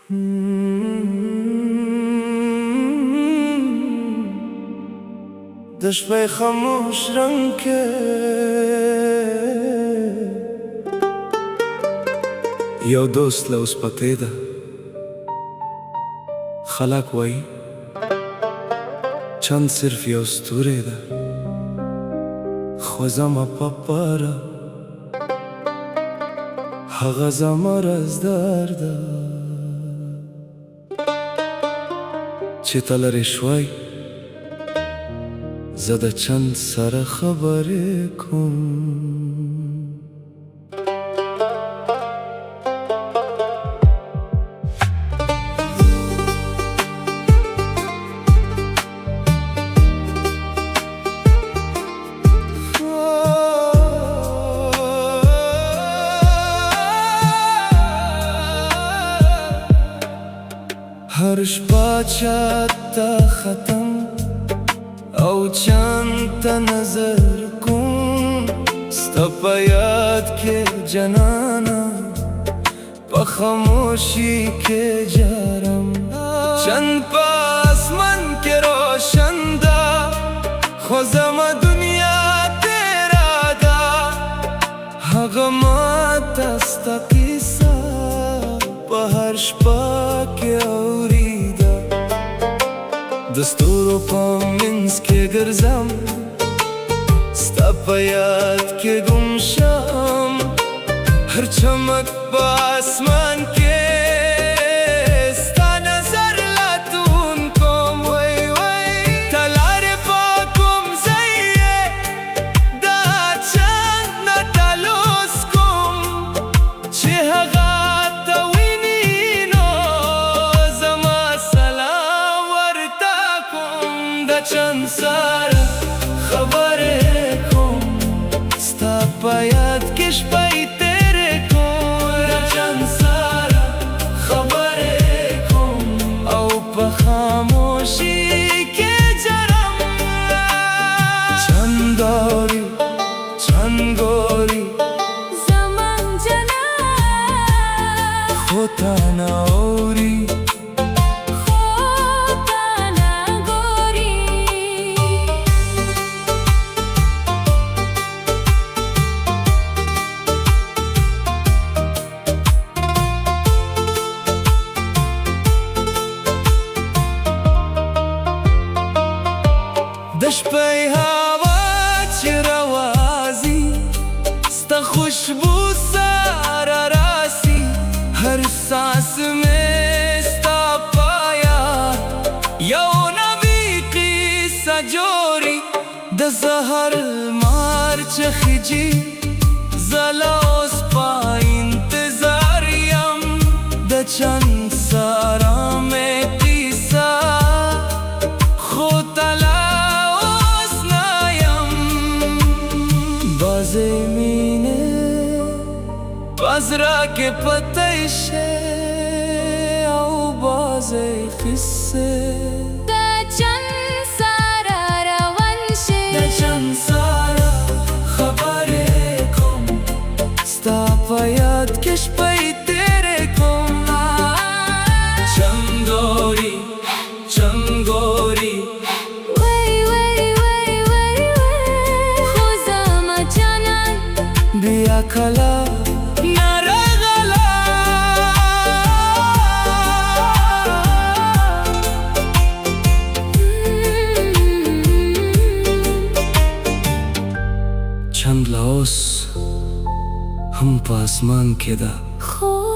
د شپې خاموش رنگ کې یو دوست له اوس پتې ده خلک وایي چند صرف یو ستوری ده خو زما پپاره هغه زما رازدار ده چې ته لرې شوی زه د چند سره خبرې کوم هر شپه چاته ختم او چند ته نظر کوم ستا په یاد کې جنانا په خاموشي کې جارم چند په آسمان کې روشن ده خو زما دنیا تیرا ده هغه ماته ستا کیسه په هر شپه کې اورېده د ستورو په منځ کې ګرځم ستا په یاد کې ګم شم هر چمک په آسمان کې ستا نظر لټون کوم وای وای ته لارې په کوم ځای یې دا چند نه تلوس کوم چې هغه ته ویني نو زما سلام ورته کوم د چند سره خبرې کوم ستا په یاد کې شپې تیرې کوم د چند سره خبرې کوم او په خاموشي کې جرم چند دوري چند ګوري زمان جنان خو تا نه اوري د شپې هوا چې راوازي ستا خوشبو سره راسي هر ساس مې ستا په یاد یو نوې قصه جوړي د سحر لمر چې خجي زه لا اوس په انتظار یم د چند سره مې قصه خو ته بازرا کې پتې شه او بازې قصه د چند سره روان شي د چند سره خبرې کوم ستا په یاد کې شپې تیرې کوم چند ګوري وای وای وای وای خو زما جانان بیا کله چند لا اوس هم په اسمان کې ده خو